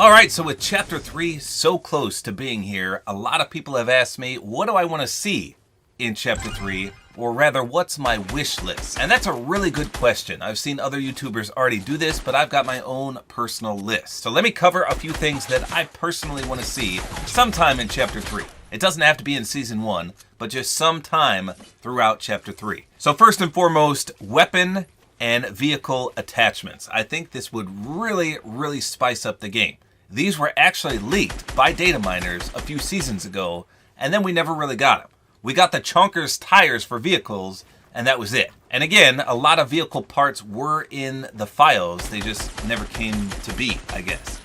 Alright, so with Chapter 3 so close to being here, a lot of people have asked me, what do I want to see in Chapter 3? Or rather, what's my wish list? And that's a really good question. I've seen other YouTubers already do this, but I've got my own personal list. So let me cover a few things that I personally want to see sometime in Chapter 3. It doesn't have to be in Season 1, but just sometime throughout Chapter 3. So first and foremost, weapon and vehicle attachments. I think this would really spice up the game. These were actually leaked by data miners a few seasons ago, and then we never really got them. We got the Chonkers tires for vehicles, and that was it. And again, a lot of vehicle parts were in the files, they just never came to be, I guess.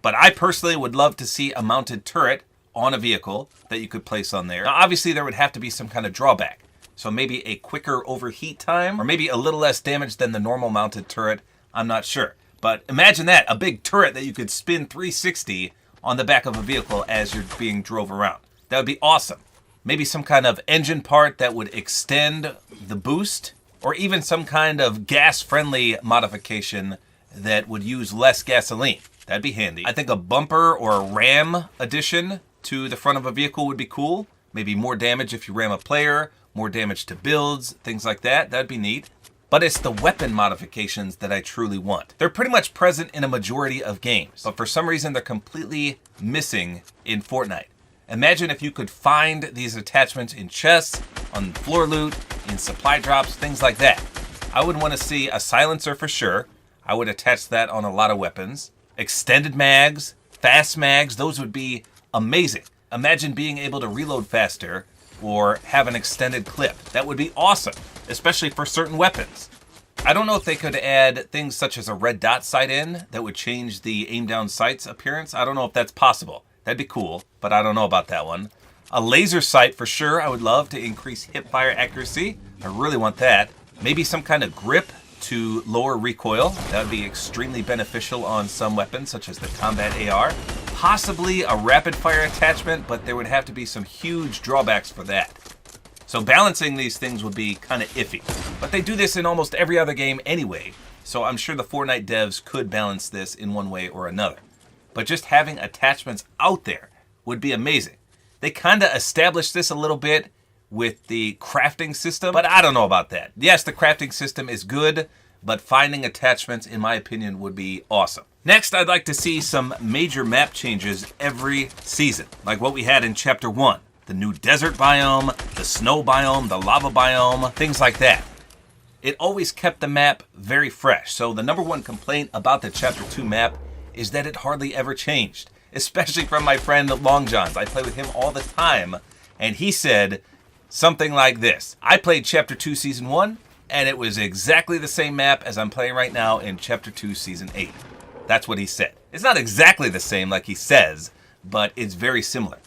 But I personally would love to see a mounted turret on a vehicle that you could place on there. Now obviously there would have to be some kind of drawback. So maybe a quicker overheat time, or maybe a little less damage than the normal mounted turret, I'm not sure. But imagine that, a big turret that you could spin 360 on the back of a vehicle as you're being drove around. That would be awesome. Maybe some kind of engine part that would extend the boost, or even some kind of gas-friendly modification that would use less gasoline. That'd be handy. I think a bumper or a ram addition to the front of a vehicle would be cool. Maybe more damage if you ram a player, more damage to builds, things like that. That'd be neat. But it's the weapon modifications that I truly want. They're pretty much present in a majority of games, but for some reason they're completely missing in Fortnite. Imagine if you could find these attachments in chests, on floor loot, in supply drops, things like that. I would want to see a silencer for sure. I would attach that on a lot of weapons. Extended mags, fast mags, those would be amazing. Imagine being able to reload faster or have an extended clip. That would be awesome, especially for certain weapons. I don't know if they could add things such as a red dot sight in that would change the aim down sight's appearance. I don't know if that's possible. That'd be cool, but I don't know about that one. A laser sight for sure, I would love to increase hip fire accuracy. I really want that. Maybe some kind of grip to lower recoil. That would be extremely beneficial on some weapons, such as the combat AR. Possibly a rapid fire attachment, but there would have to be some huge drawbacks for that. So balancing these things would be kind of iffy. But they do this in almost every other game anyway, so I'm sure the Fortnite devs could balance this in one way or another. But just having attachments out there would be amazing. They kind of established this a little bit with the crafting system, but I don't know about that. Yes, the crafting system is good, but finding attachments, in my opinion, would be awesome. Next, I'd like to see some major map changes every season, like what we had in Chapter 1. The new desert biome, the snow biome, the lava biome, things like that. It always kept the map very fresh, so the number one complaint about the Chapter 2 map is that it hardly ever changed, especially from my friend Long Johns. I play with him all the time, and he said something like this. I played Chapter 2 Season 1, and it was exactly the same map as I'm playing right now in Chapter 2 Season 8. That's what he said. It's not exactly the same like he says, but it's very similar.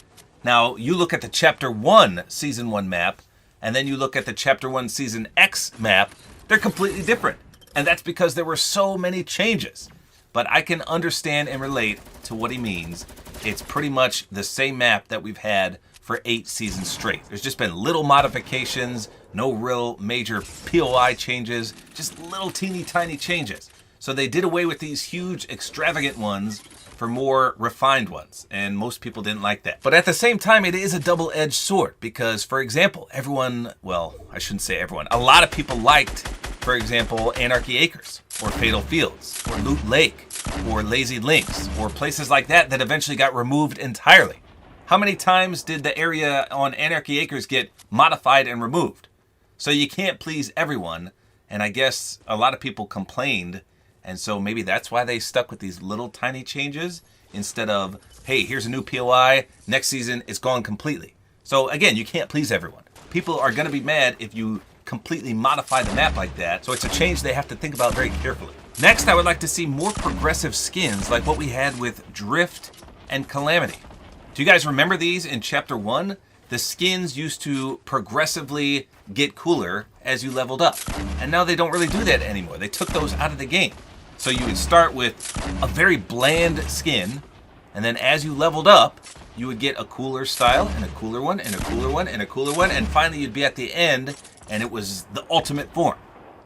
Now, you look at the Chapter 1 Season 1 map, and then you look at the Chapter 1 Season X map, they're completely different. And that's because there were so many changes. But I can understand and relate to what he means. It's pretty much the same map that we've had for 8 seasons straight. There's just been little modifications, no real major POI changes, just little teeny tiny changes. So they did away with these huge extravagant ones for more refined ones, and most people didn't like that. But at the same time, it is a double-edged sword because, for example, everyone, well, I shouldn't say everyone, a lot of people liked, for example, Anarchy Acres, or Fatal Fields, or Loot Lake, or Lazy Links, or places like that that eventually got removed entirely. How many times did the area on Anarchy Acres get modified and removed? So you can't please everyone, and I guess a lot of people complained, and so maybe that's why they stuck with these little tiny changes instead of, hey, here's a new POI, next season it's gone completely. So again, you can't please everyone. People are going to be mad if you completely modify the map like that, so it's a change they have to think about very carefully. Next, I would like to see more progressive skins like what we had with Drift and Calamity. Do you guys remember these in Chapter 1? The skins used to progressively get cooler as you leveled up. And now they don't really do that anymore. They took those out of the game. So you would start with a very bland skin, and then as you leveled up, you would get a cooler style, and a cooler one, and a cooler one, and a cooler one, and finally you'd be at the end, and it was the ultimate form.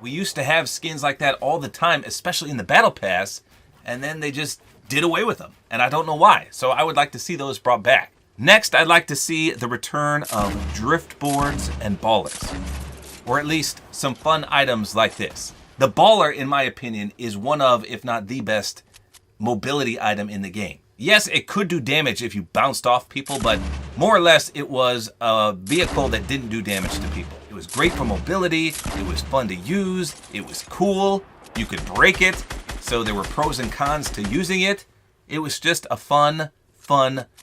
We used to have skins like that all the time, especially in the Battle Pass, and then they just did away with them, and I don't know why. So I would like to see those brought back. Next, I'd like to see the return of drift boards and ballers, or at least some fun items like this. The baller, in my opinion, is one of, if not the best, mobility item in the game. Yes, it could do damage if you bounced off people, but more or less it was a vehicle that didn't do damage to people. It was great for mobility, it was fun to use, it was cool, you could break it, so there were pros and cons to using it. It was just a fun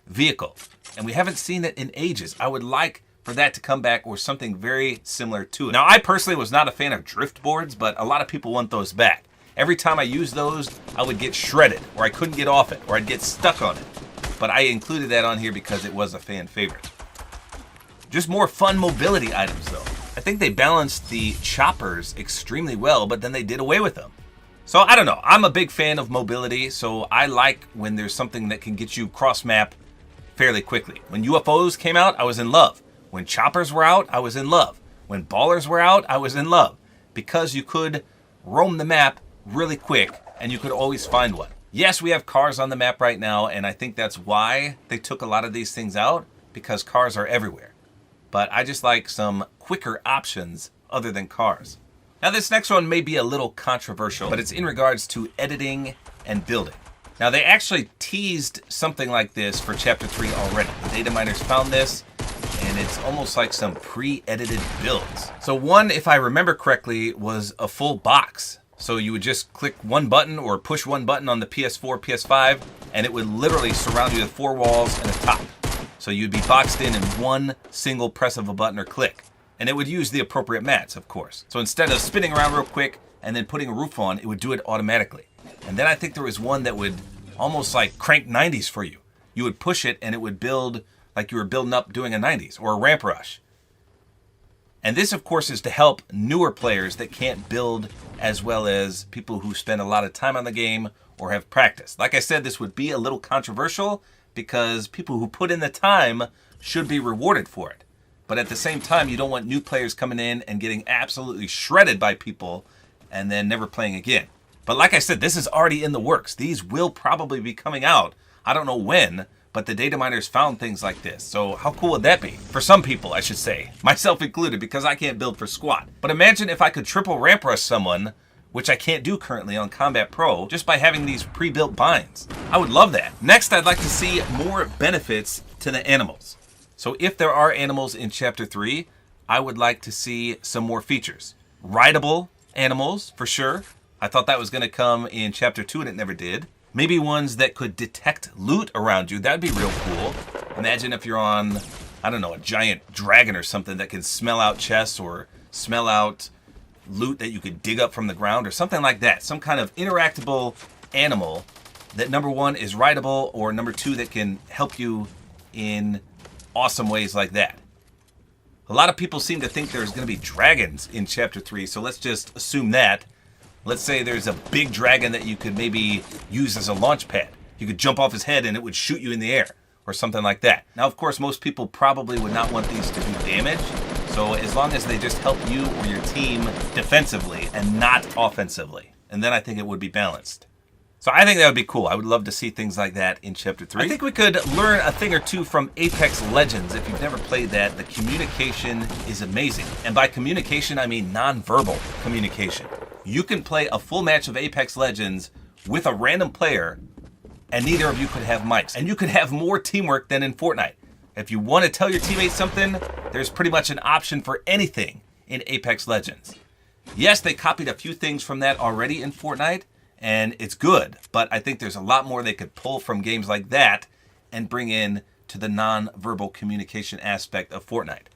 vehicle. And we haven't seen it in ages. I would like for that to come back or something very similar to it. Now, I personally was not a fan of drift boards, but a lot of people want those back. Every time I used those, I would get shredded, or I couldn't get off it, or I'd get stuck on it. But I included that on here because it was a fan favorite. Just more fun mobility items, though. I think they balanced the choppers extremely well, but then they did away with them. So, I don't know. I'm a big fan of mobility, so I like when there's something that can get you cross-map fairly quickly. When UFOs came out, I was in love. When choppers were out, I was in love. When ballers were out, I was in love. Because you could roam the map really quick, and you could always find one. Yes, we have cars on the map right now, and I think that's why they took a lot of these things out, because cars are everywhere. But I just like some quicker options other than cars. Now, this next one may be a little controversial, but it's in regards to editing and building. Now, they actually teased something like this for Chapter 3 already. The data miners found this, and it's almost like some pre-edited builds. So one, if I remember correctly, was a full box. So you would just click one button or push one button on the PS4, PS5, and it would literally surround you with 4 walls and a top. So you'd be boxed in one single press of a button or click. And it would use the appropriate mats, of course. So instead of spinning around real quick and then putting a roof on, it would do it automatically. And then I think there was one that would almost like crank 90s for you. You would push it and it would build like you were building up doing a 90s or a ramp rush. And this, of course, is to help newer players that can't build as well as people who spend a lot of time on the game or have practiced. Like I said, this would be a little controversial because people who put in the time should be rewarded for it. But at the same time, you don't want new players coming in and getting absolutely shredded by people and then never playing again. But like I said, this is already in the works. These will probably be coming out. I don't know when, but the data miners found things like this. So how cool would that be? For some people, I should say. Myself included, because I can't build for squat. But imagine if I could triple ramp rush someone, which I can't do currently on Combat Pro, just by having these pre-built binds. I would love that. Next, I'd like to see more benefits to the animals. So if there are animals in Chapter 3, I would like to see some more features. Rideable animals, for sure. I thought that was going to come in Chapter 2 and it never did. Maybe ones that could detect loot around you. That'd be real cool. Imagine if you're on, I don't know, a giant dragon or something that can smell out chests or smell out loot that you could dig up from the ground or something like that. Some kind of interactable animal that, number one, is rideable, or number two, that can help you in awesome ways like that. A lot of people seem to think there's going to be dragons in Chapter 3, so let's just assume that. Let's say there's a big dragon that you could maybe use as a launch pad. You could jump off his head and it would shoot you in the air or something like that. Now, of course, most people probably would not want these to do damage. So as long as they just help you or your team defensively and not offensively, and then I think it would be balanced. So I think that would be cool. I would love to see things like that in Chapter 3. I think we could learn a thing or two from Apex Legends. If you've never played that, the communication is amazing. And by communication, I mean non-verbal communication. You can play a full match of Apex Legends with a random player, and neither of you could have mics. And you could have more teamwork than in Fortnite. If you want to tell your teammates something, there's pretty much an option for anything in Apex Legends. Yes, they copied a few things from that already in Fortnite, and it's good, but I think there's a lot more they could pull from games like that and bring in to the non-verbal communication aspect of Fortnite.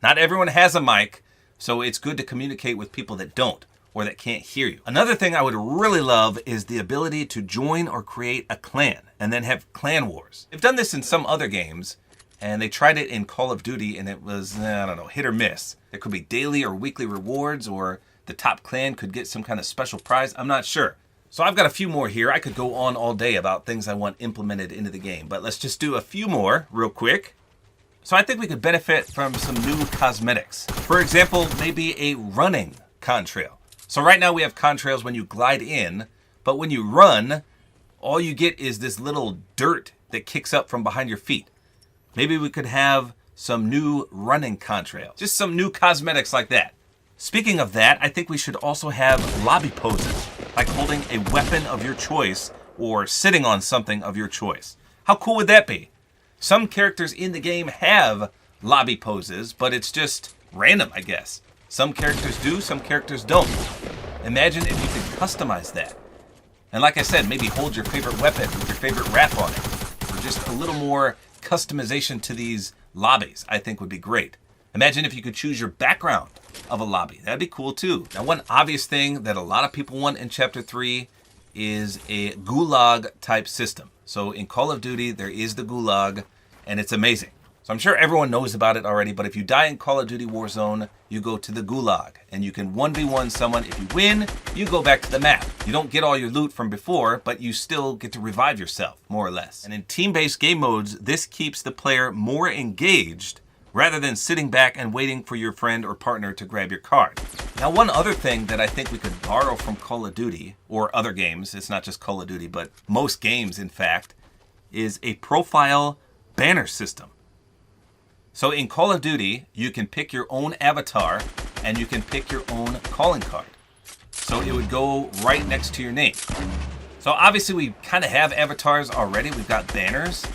Not everyone has a mic, so it's good to communicate with people that don't or that can't hear you. Another thing I would really love is the ability to join or create a clan and then have clan wars. They've done this in some other games, and they tried it in Call of Duty, and it was, I don't know, hit or miss. There could be daily or weekly rewards, or the top clan could get some kind of special prize. I'm not sure. So I've got a few more here. I could go on all day about things I want implemented into the game, but let's just do a few more real quick. So I think we could benefit from some new cosmetics. For example, maybe a running contrail. So right now we have contrails when you glide in, but when you run, all you get is this little dirt that kicks up from behind your feet. Maybe we could have some new running contrails. Just some new cosmetics like that. Speaking of that, I think we should also have lobby poses, like holding a weapon of your choice or sitting on something of your choice. How cool would that be? Some characters in the game have lobby poses, but it's just random, I guess. Some characters do, some characters don't. Imagine if you could customize that. And like I said, maybe hold your favorite weapon with your favorite wrap on it. Or just a little more customization to these lobbies, I think would be great. Imagine if you could choose your background of a lobby. That'd be cool too. Now, one obvious thing that a lot of people want in Chapter 3 is a gulag type system. So in Call of Duty, there is the gulag, and it's amazing. So I'm sure everyone knows about it already, but if you die in Call of Duty Warzone, you go to the gulag, and you can 1v1 someone. If you win, you go back to the map. You don't get all your loot from before, but you still get to revive yourself, more or less. And in team-based game modes, this keeps the player more engaged rather than sitting back and waiting for your friend or partner to grab your card. Now, one other thing that I think we could borrow from Call of Duty, or other games, it's not just Call of Duty, but most games, in fact, is a profile banner system. So in Call of Duty, you can pick your own avatar and you can pick your own calling card. So it would go right next to your name. So obviously we kind of have avatars already. We've got banners.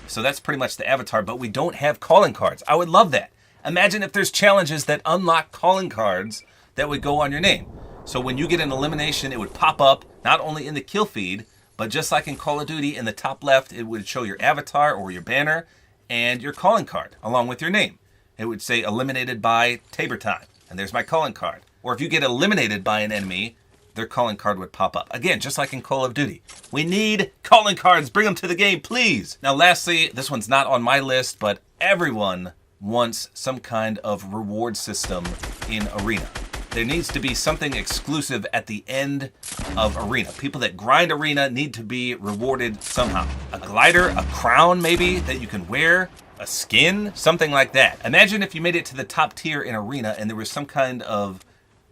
So that's pretty much the avatar, but we don't have calling cards. I would love that. Imagine if there's challenges that unlock calling cards that would go on your name. So when you get an elimination, it would pop up not only in the kill feed, but just like in Call of Duty, in the top left, it would show your avatar or your banner and your calling card along with your name. It would say eliminated by tabortime, and there's my calling card. Or if you get eliminated by an enemy, their calling card would pop up. Again, just like in Call of Duty. We need calling cards. Bring them to the game, please. Now, lastly, this one's not on my list, but everyone wants some kind of reward system in Arena. There needs to be something exclusive at the end of Arena. People that grind Arena need to be rewarded somehow. A glider, a crown maybe that you can wear, a skin, something like that. Imagine if you made it to the top tier in Arena and there was some kind of,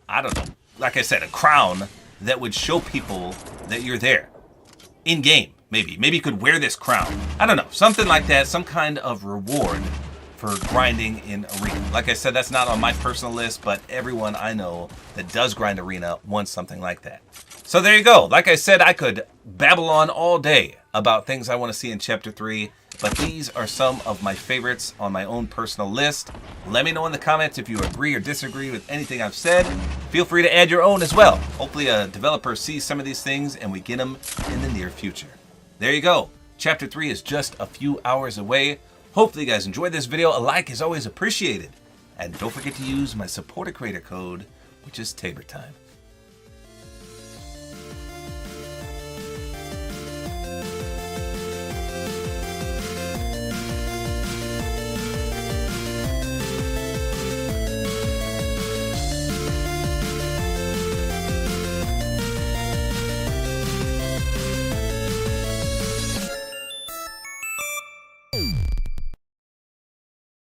I don't know, like I said, a crown that would show people that you're there. In game, maybe. Maybe you could wear this crown. I don't know, something like that, some kind of reward for grinding in Arena. Like I said, that's not on my personal list, but everyone I know that does grind Arena wants something like that. So there you go. Like I said, I could babble on all day about things I want to see in Chapter 3, but these are some of my favorites on my own personal list. Let me know in the comments if you agree or disagree with anything I've said. Feel free to add your own as well. Hopefully a developer sees some of these things and we get them in the near future. There you go. Chapter 3 is just a few hours away. Hopefully you guys enjoyed this video. A like is always appreciated. And don't forget to use my Support-A-Creator code, which is Tabor Time.